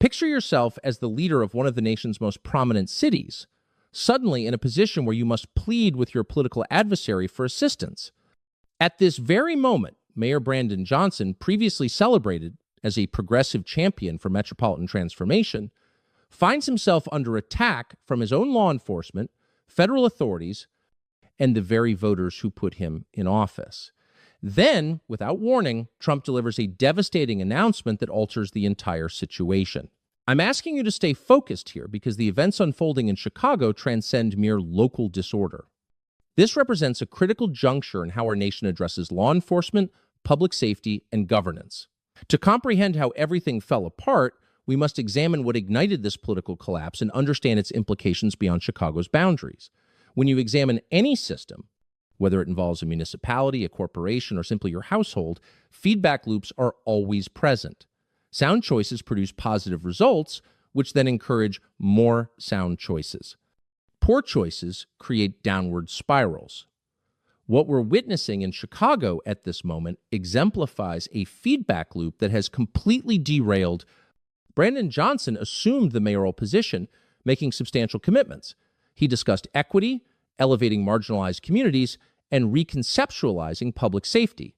Picture yourself as the leader of one of the nation's most prominent cities, suddenly in a position where you must plead with your political adversary for assistance. At this very moment, Mayor Brandon Johnson, previously celebrated as a progressive champion for metropolitan transformation, finds himself under attack from his own law enforcement, federal authorities, and the very voters who put him in office. Then, without warning, Trump delivers a devastating announcement that alters the entire situation. I'm asking you to stay focused here because the events unfolding in Chicago transcend mere local disorder. This represents a critical juncture in how our nation addresses law enforcement, public safety, and governance. To comprehend how everything fell apart, we must examine what ignited this political collapse and understand its implications beyond Chicago's boundaries. When you examine any system, whether it involves a municipality, a corporation, or simply your household, feedback loops are always present. Sound choices produce positive results, which then encourage more sound choices. Poor choices create downward spirals. What we're witnessing in Chicago at this moment exemplifies a feedback loop that has completely derailed. Brandon Johnson assumed the mayoral position, making substantial commitments. He discussed equity, elevating marginalized communities, and reconceptualizing public safety.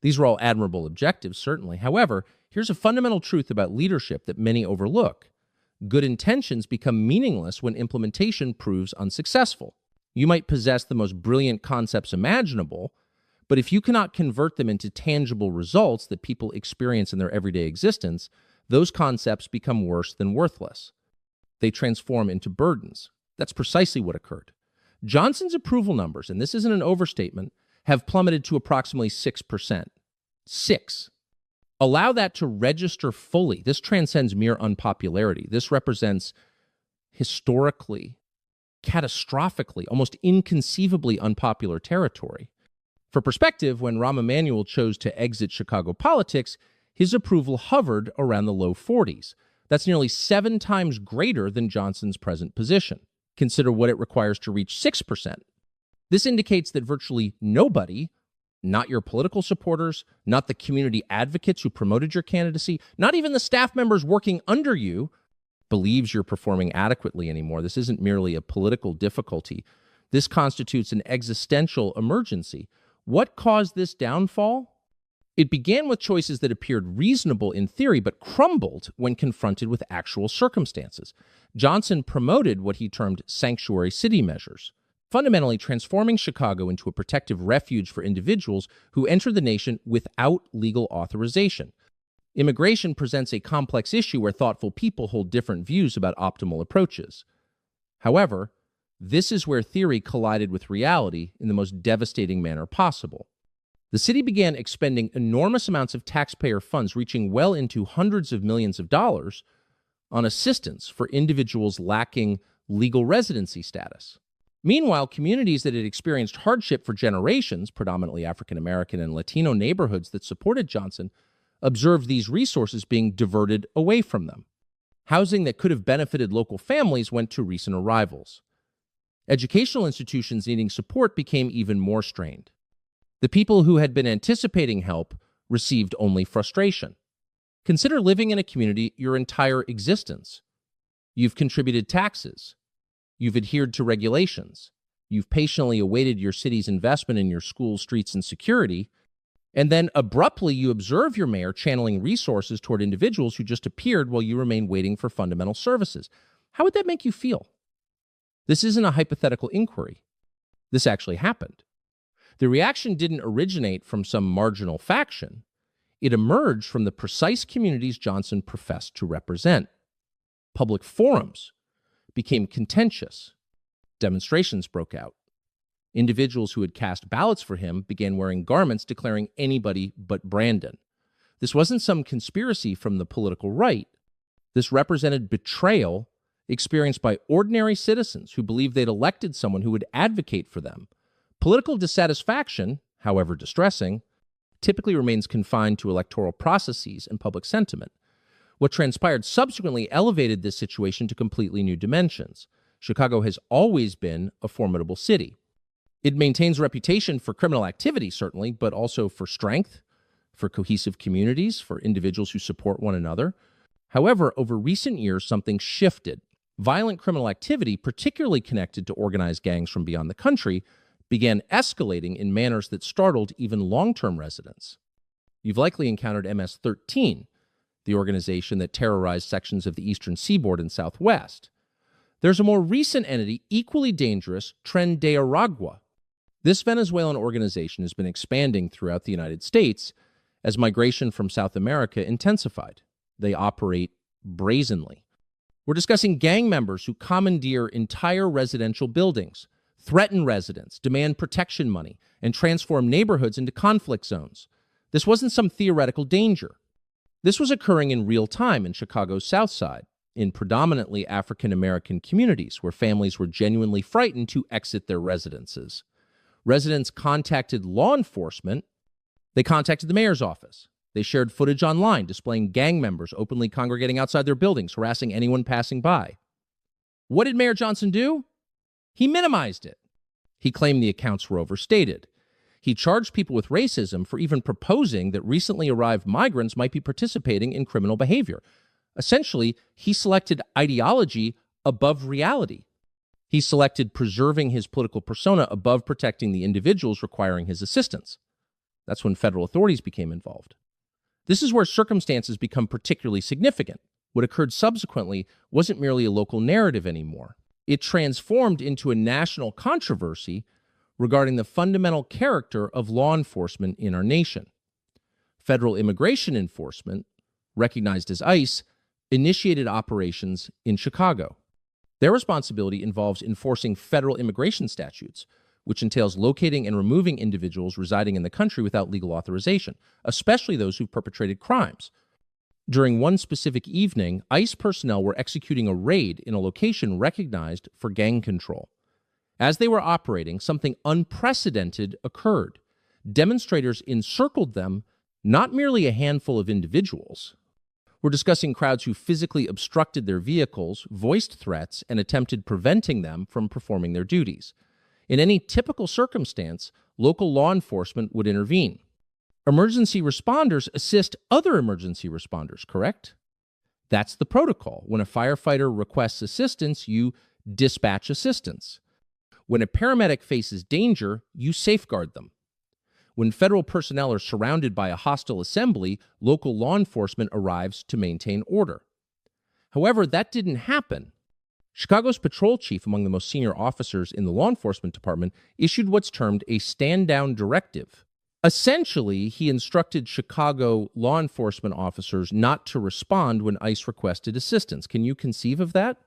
These were all admirable objectives, certainly. However, here's a fundamental truth about leadership that many overlook. Good intentions become meaningless when implementation proves unsuccessful. You might possess the most brilliant concepts imaginable, but if you cannot convert them into tangible results that people experience in their everyday existence, those concepts become worse than worthless. They transform into burdens. That's precisely what occurred. Johnson's approval numbers, and this isn't an overstatement, have plummeted to approximately 6%. 6. Allow that to register fully. This transcends mere unpopularity. This represents historically, catastrophically, almost inconceivably unpopular territory. For perspective, when Rahm Emanuel chose to exit Chicago politics, his approval hovered around the low 40s. That's nearly 7 times greater than Johnson's present position. Consider what it requires to reach 6%. This indicates that virtually nobody, not your political supporters, not the community advocates who promoted your candidacy, not even the staff members working under you, believes you're performing adequately anymore. This isn't merely a political difficulty. This constitutes an existential emergency. What caused this downfall? It began with choices that appeared reasonable in theory, but crumbled when confronted with actual circumstances. Johnson promoted what he termed sanctuary city measures, fundamentally transforming Chicago into a protective refuge for individuals who enter the nation without legal authorization. Immigration presents a complex issue where thoughtful people hold different views about optimal approaches. However, this is where theory collided with reality in the most devastating manner possible. The city began expending enormous amounts of taxpayer funds, reaching well into hundreds of millions of dollars, on assistance for individuals lacking legal residency status. Meanwhile, communities that had experienced hardship for generations, predominantly African American and Latino neighborhoods that supported Johnson, observed these resources being diverted away from them. Housing that could have benefited local families went to recent arrivals. Educational institutions needing support became even more strained. The people who had been anticipating help received only frustration. Consider living in a community your entire existence. You've contributed taxes. You've adhered to regulations. You've patiently awaited your city's investment in your schools, streets, and security. And then abruptly you observe your mayor channeling resources toward individuals who just appeared while you remain waiting for fundamental services. How would that make you feel? This isn't a hypothetical inquiry. This actually happened. The reaction didn't originate from some marginal faction. It emerged from the precise communities Johnson professed to represent. Public forums became contentious. Demonstrations broke out. Individuals who had cast ballots for him began wearing garments declaring anybody but Brandon. This wasn't some conspiracy from the political right. This represented betrayal experienced by ordinary citizens who believed they'd elected someone who would advocate for them. Political dissatisfaction, however distressing, typically remains confined to electoral processes and public sentiment. What transpired subsequently elevated this situation to completely new dimensions. Chicago has always been a formidable city. It maintains a reputation for criminal activity, certainly, but also for strength, for cohesive communities, for individuals who support one another. However, over recent years, something shifted. Violent criminal activity, particularly connected to organized gangs from beyond the country, began escalating in manners that startled even long-term residents. You've likely encountered MS-13, the organization that terrorized sections of the eastern seaboard and southwest. There's a more recent entity, equally dangerous, Tren de Aragua. This Venezuelan organization has been expanding throughout the United States as migration from South America intensified. They operate brazenly. We're discussing gang members who commandeer entire residential buildings, threaten residents, demand protection money, and transform neighborhoods into conflict zones. This wasn't some theoretical danger. This was occurring in real time in Chicago's South Side, in predominantly African-American communities where families were genuinely frightened to exit their residences. Residents contacted law enforcement. They contacted the mayor's office. They shared footage online displaying gang members openly congregating outside their buildings, harassing anyone passing by. What did Mayor Johnson do? He minimized it. He claimed the accounts were overstated. He charged people with racism for even proposing that recently arrived migrants might be participating in criminal behavior. Essentially, he selected ideology above reality. He selected preserving his political persona above protecting the individuals requiring his assistance. That's when federal authorities became involved. This is where circumstances become particularly significant. What occurred subsequently wasn't merely a local narrative anymore. It transformed into a national controversy regarding the fundamental character of law enforcement in our nation. Federal immigration enforcement, recognized as ICE, initiated operations in Chicago. Their responsibility involves enforcing federal immigration statutes, which entails locating and removing individuals residing in the country without legal authorization, especially those who've perpetrated crimes. During one specific evening, ICE personnel were executing a raid in a location recognized for gang control. As they were operating, something unprecedented occurred. Demonstrators encircled them, not merely a handful of individuals. We're discussing crowds who physically obstructed their vehicles, voiced threats, and attempted preventing them from performing their duties. In any typical circumstance, local law enforcement would intervene. Emergency responders assist other emergency responders, correct? That's the protocol. When a firefighter requests assistance, you dispatch assistance. When a paramedic faces danger, you safeguard them. When federal personnel are surrounded by a hostile assembly, local law enforcement arrives to maintain order. However, that didn't happen. Chicago's patrol chief, among the most senior officers in the law enforcement department, issued what's termed a stand-down directive. Essentially, he instructed Chicago law enforcement officers not to respond when ICE requested assistance. Can you conceive of that?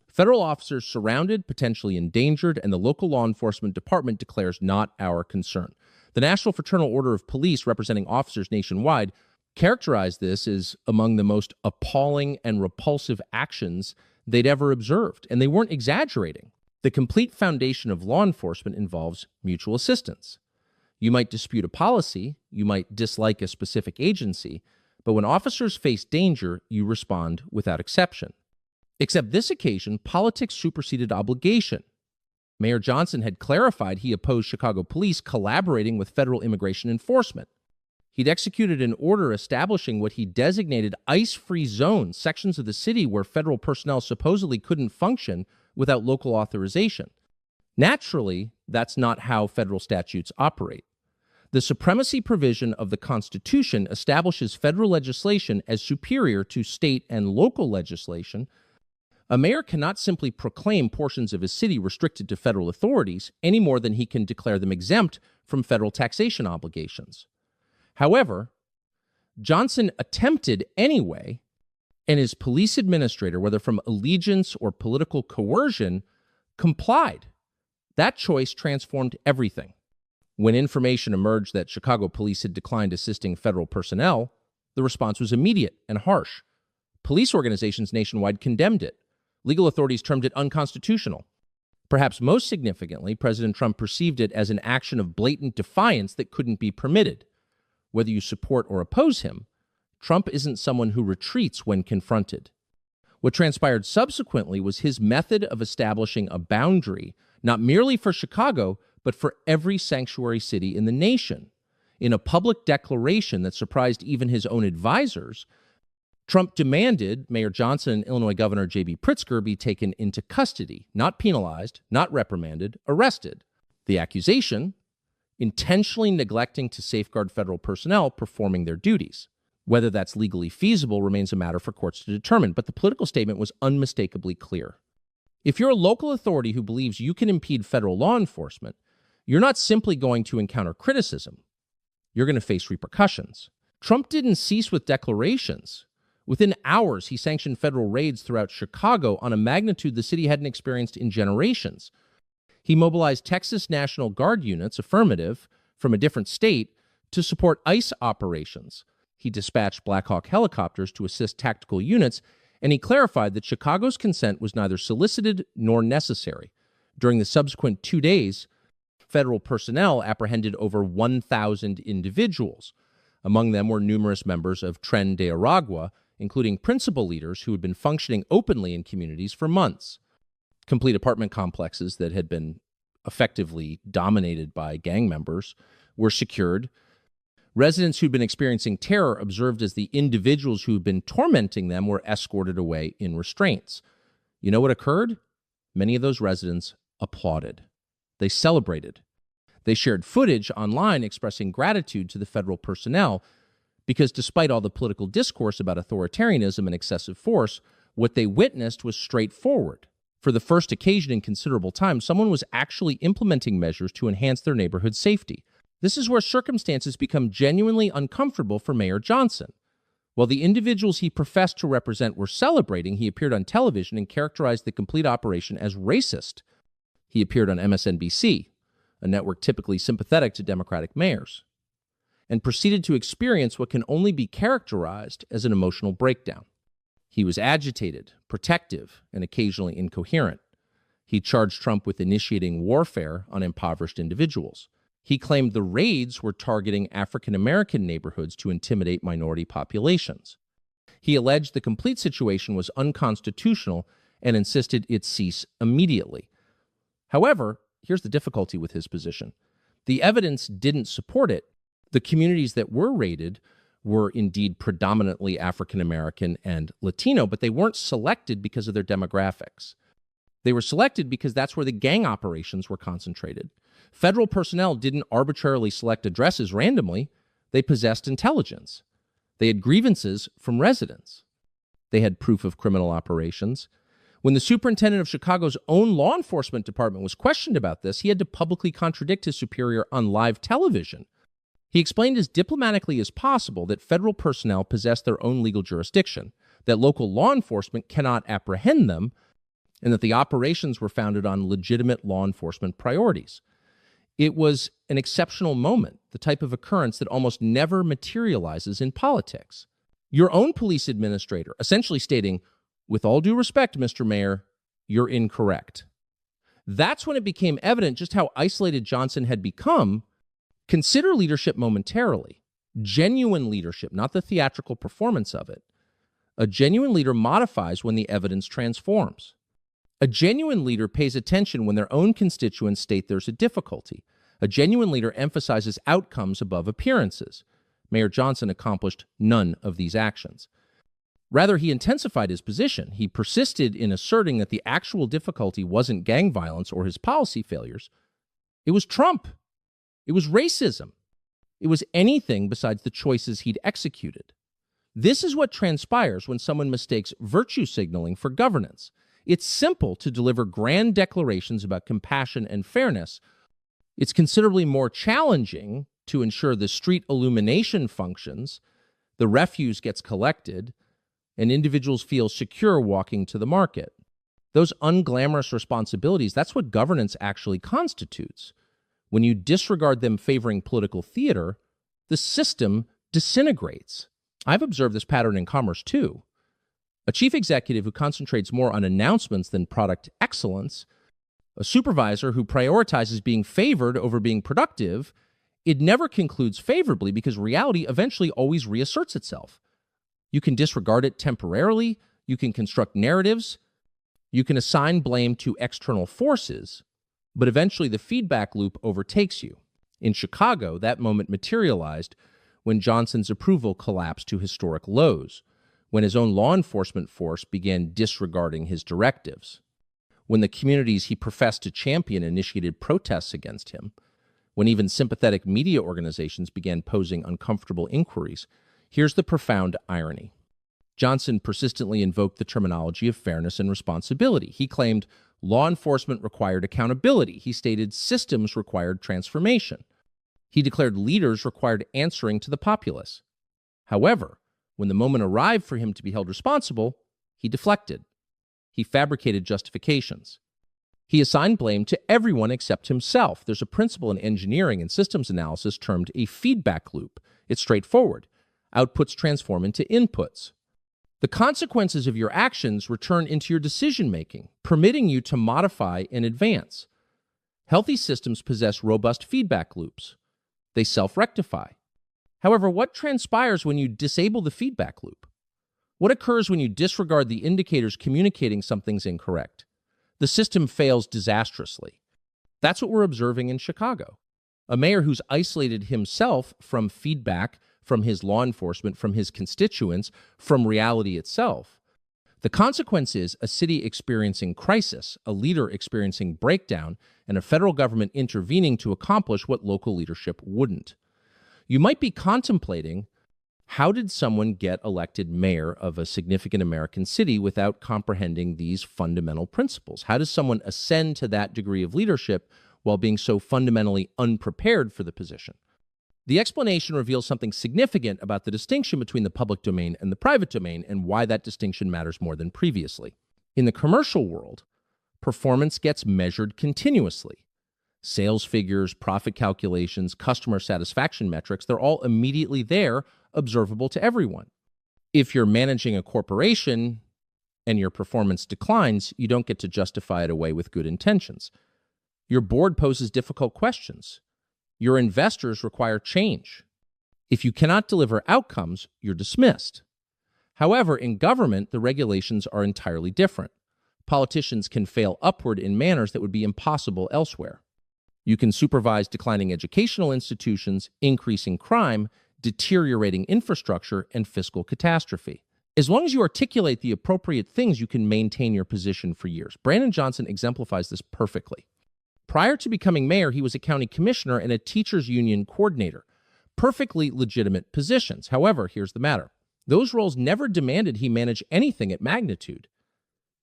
Federal officers surrounded, potentially endangered, and the local law enforcement department declares not our concern. The National Fraternal Order of Police, representing officers nationwide, characterized this as among the most appalling and repulsive actions they'd ever observed, and they weren't exaggerating. The complete foundation of law enforcement involves mutual assistance. You might dispute a policy, you might dislike a specific agency, but when officers face danger, you respond without exception. Except this occasion, politics superseded obligation. Mayor Johnson had clarified he opposed Chicago police collaborating with federal immigration enforcement. He'd executed an order establishing what he designated ICE-free zones, sections of the city where federal personnel supposedly couldn't function without local authorization. Naturally, that's not how federal statutes operate. The supremacy provision of the Constitution establishes federal legislation as superior to state and local legislation. A mayor cannot simply proclaim portions of his city restricted to federal authorities any more than he can declare them exempt from federal taxation obligations. However, Johnson attempted anyway, and his police administrator, whether from allegiance or political coercion, complied. That choice transformed everything. When information emerged that Chicago police had declined assisting federal personnel, the response was immediate and harsh. Police organizations nationwide condemned it. Legal authorities termed it unconstitutional. Perhaps most significantly, President Trump perceived it as an action of blatant defiance that couldn't be permitted. Whether you support or oppose him, Trump isn't someone who retreats when confronted. What transpired subsequently was his method of establishing a boundary, not merely for Chicago, but for every sanctuary city in the nation. In a public declaration that surprised even his own advisors, Trump demanded Mayor Johnson and Illinois Governor J.B. Pritzker be taken into custody, not penalized, not reprimanded, arrested. The accusation, intentionally neglecting to safeguard federal personnel performing their duties. Whether that's legally feasible remains a matter for courts to determine, but the political statement was unmistakably clear. If you're a local authority who believes you can impede federal law enforcement, you're not simply going to encounter criticism. You're going to face repercussions. Trump didn't cease with declarations. Within hours, he sanctioned federal raids throughout Chicago on a magnitude the city hadn't experienced in generations. He mobilized Texas National Guard units, affirmative, from a different state, to support ICE operations. He dispatched Black Hawk helicopters to assist tactical units, and he clarified that Chicago's consent was neither solicited nor necessary. During the subsequent 2 days, federal personnel apprehended over 1,000 individuals. Among them were numerous members of Tren de Aragua, including principal leaders who had been functioning openly in communities for months. Complete apartment complexes that had been effectively dominated by gang members were secured. Residents who'd been experiencing terror observed as the individuals who'd been tormenting them were escorted away in restraints. You know what occurred? Many of those residents applauded. They celebrated. They shared footage online expressing gratitude to the federal personnel because despite all the political discourse about authoritarianism and excessive force, what they witnessed was straightforward. For the first occasion in considerable time, someone was actually implementing measures to enhance their neighborhood safety. This is where circumstances become genuinely uncomfortable for Mayor Johnson. While the individuals he professed to represent were celebrating, he appeared on television and characterized the complete operation as racist. He appeared on MSNBC, a network typically sympathetic to Democratic mayors, and proceeded to experience what can only be characterized as an emotional breakdown. He was agitated, protective, and occasionally incoherent. He charged Trump with initiating warfare on impoverished individuals. He claimed the raids were targeting African-American neighborhoods to intimidate minority populations. He alleged the complete situation was unconstitutional and insisted it cease immediately. However, here's the difficulty with his position. The evidence didn't support it. The communities that were raided were indeed predominantly African-American and Latino, but they weren't selected because of their demographics. They were selected because that's where the gang operations were concentrated. Federal personnel didn't arbitrarily select addresses randomly. They possessed intelligence. They had grievances from residents. They had proof of criminal operations. When the superintendent of Chicago's own law enforcement department was questioned about this, he had to publicly contradict his superior on live television. He explained as diplomatically as possible that federal personnel possess their own legal jurisdiction, that local law enforcement cannot apprehend them, and that the operations were founded on legitimate law enforcement priorities. It was an exceptional moment, the type of occurrence that almost never materializes in politics. Your own police administrator essentially stating, "With all due respect, Mr. Mayor, you're incorrect." That's when it became evident just how isolated Johnson had become. Consider leadership momentarily. Genuine leadership, not the theatrical performance of it. A genuine leader modifies when the evidence transforms. A genuine leader pays attention when their own constituents state there's a difficulty. A genuine leader emphasizes outcomes above appearances. Mayor Johnson accomplished none of these actions. Rather, he intensified his position. He persisted in asserting that the actual difficulty wasn't gang violence or his policy failures. It was Trump. It was racism. It was anything besides the choices he'd executed. This is what transpires when someone mistakes virtue signaling for governance. It's simple to deliver grand declarations about compassion and fairness. It's considerably more challenging to ensure the street illumination functions, the refuse gets collected, and individuals feel secure walking to the market. Those unglamorous responsibilities, that's what governance actually constitutes. When you disregard them favoring political theater, the system disintegrates. I've observed this pattern in commerce too. A chief executive who concentrates more on announcements than product excellence, a supervisor who prioritizes being favored over being productive, it never concludes favorably because reality eventually always reasserts itself. You can disregard it temporarily, you can construct narratives, you can assign blame to external forces, but eventually the feedback loop overtakes you. In Chicago, that moment materialized when Johnson's approval collapsed to historic lows, when his own law enforcement force began disregarding his directives, when the communities he professed to champion initiated protests against him, when even sympathetic media organizations began posing uncomfortable inquiries. Here's the profound irony. Johnson persistently invoked the terminology of fairness and responsibility. He claimed law enforcement required accountability. He stated systems required transformation. He declared leaders required answering to the populace. However, when the moment arrived for him to be held responsible, he deflected. He fabricated justifications. He assigned blame to everyone except himself. There's a principle in engineering and systems analysis termed a feedback loop. It's straightforward. Outputs transform into inputs. The consequences of your actions return into your decision-making, permitting you to modify and advance. Healthy systems possess robust feedback loops. They self-rectify. However, what transpires when you disable the feedback loop? What occurs when you disregard the indicators communicating something's incorrect? The system fails disastrously. That's what we're observing in Chicago. A mayor who's isolated himself from feedback, from his law enforcement, from his constituents, from reality itself. The consequence is a city experiencing crisis, a leader experiencing breakdown, and a federal government intervening to accomplish what local leadership wouldn't. You might be contemplating, how did someone get elected mayor of a significant American city without comprehending these fundamental principles? How does someone ascend to that degree of leadership while being so fundamentally unprepared for the position? The explanation reveals something significant about the distinction between the public domain and the private domain and why that distinction matters more than previously. In the commercial world, performance gets measured continuously. Sales figures, profit calculations, customer satisfaction metrics, they're all immediately there, observable to everyone. If you're managing a corporation and your performance declines, you don't get to justify it away with good intentions. Your board poses difficult questions. Your investors require change. If you cannot deliver outcomes, you're dismissed. However, in government, the regulations are entirely different. Politicians can fail upward in manners that would be impossible elsewhere. You can supervise declining educational institutions, increasing crime, deteriorating infrastructure, and fiscal catastrophe. As long as you articulate the appropriate things, you can maintain your position for years. Brandon Johnson exemplifies this perfectly. Prior to becoming mayor, he was a county commissioner and a teachers union coordinator. Perfectly legitimate positions. However, here's the matter. Those roles never demanded he manage anything at magnitude.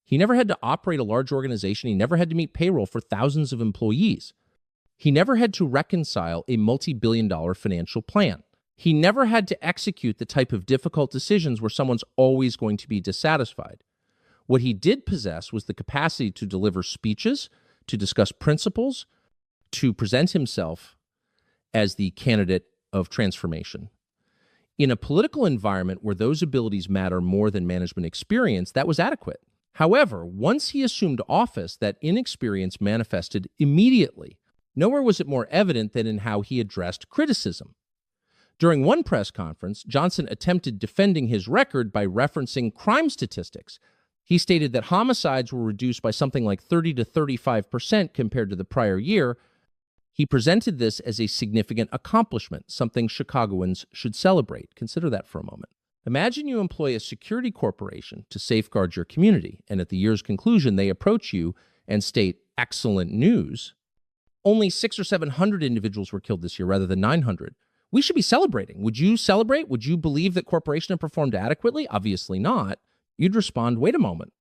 He never had to operate a large organization. He never had to meet payroll for thousands of employees. He never had to reconcile a multi-billion-dollar financial plan. He never had to execute the type of difficult decisions where someone's always going to be dissatisfied. What he did possess was the capacity to deliver speeches, to discuss principles, to present himself as the candidate of transformation. In a political environment where those abilities matter more than management experience, that was adequate. However, once he assumed office, that inexperience manifested immediately. Nowhere was it more evident than in how he addressed criticism. During one press conference, Johnson attempted defending his record by referencing crime statistics. He stated that homicides were reduced by something like 30 to 35% compared to the prior year. He presented this as a significant accomplishment, something Chicagoans should celebrate. Consider that for a moment. Imagine you employ a security corporation to safeguard your community, and at the year's conclusion, they approach you and state, "Excellent news. Only 600 or 700 individuals were killed this year rather than 900. We should be celebrating." Would you celebrate? Would you believe that corporation had performed adequately? Obviously not. You'd respond, wait a moment.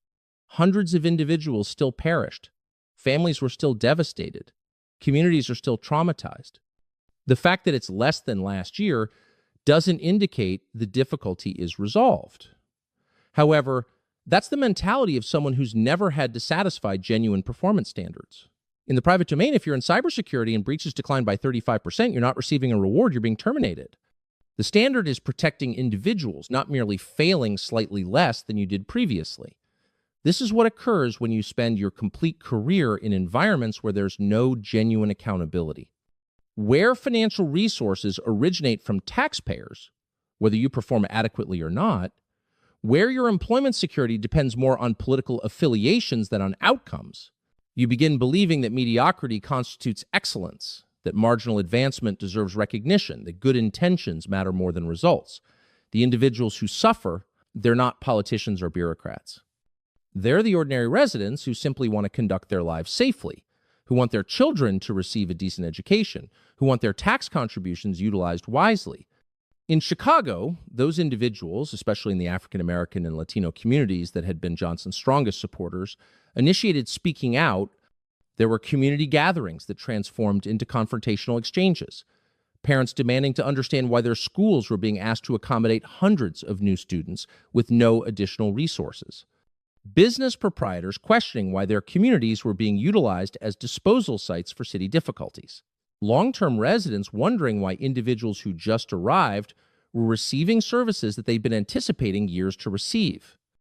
Hundreds of individuals still perished. Families were still devastated. Communities are still traumatized. The fact that it's less than last year doesn't indicate the difficulty is resolved. However, that's the mentality of someone who's never had to satisfy genuine performance standards. In the private domain, if you're in cybersecurity and breaches decline by 35%, you're not receiving a reward, you're being terminated. The standard is protecting individuals, not merely failing slightly less than you did previously. This is what occurs when you spend your complete career in environments where there's no genuine accountability. Where financial resources originate from taxpayers, whether you perform adequately or not, where your employment security depends more on political affiliations than on outcomes, you begin believing that mediocrity constitutes excellence, that marginal advancement deserves recognition, that good intentions matter more than results. The individuals who suffer They're not politicians or bureaucrats. They're the ordinary residents who simply want to conduct their lives safely, who want their children to receive a decent education, who want their tax contributions utilized wisely. In Chicago, those individuals, especially in the African American and Latino communities that had been Johnson's strongest supporters, initiated speaking out. There were community gatherings that transformed into confrontational exchanges. Parents demanding to understand why their schools were being asked to accommodate hundreds of new students with no additional resources. Business proprietors questioning why their communities were being utilized as disposal sites for city difficulties. Long-term residents wondering why individuals who just arrived were receiving services that they'd been anticipating years to receive.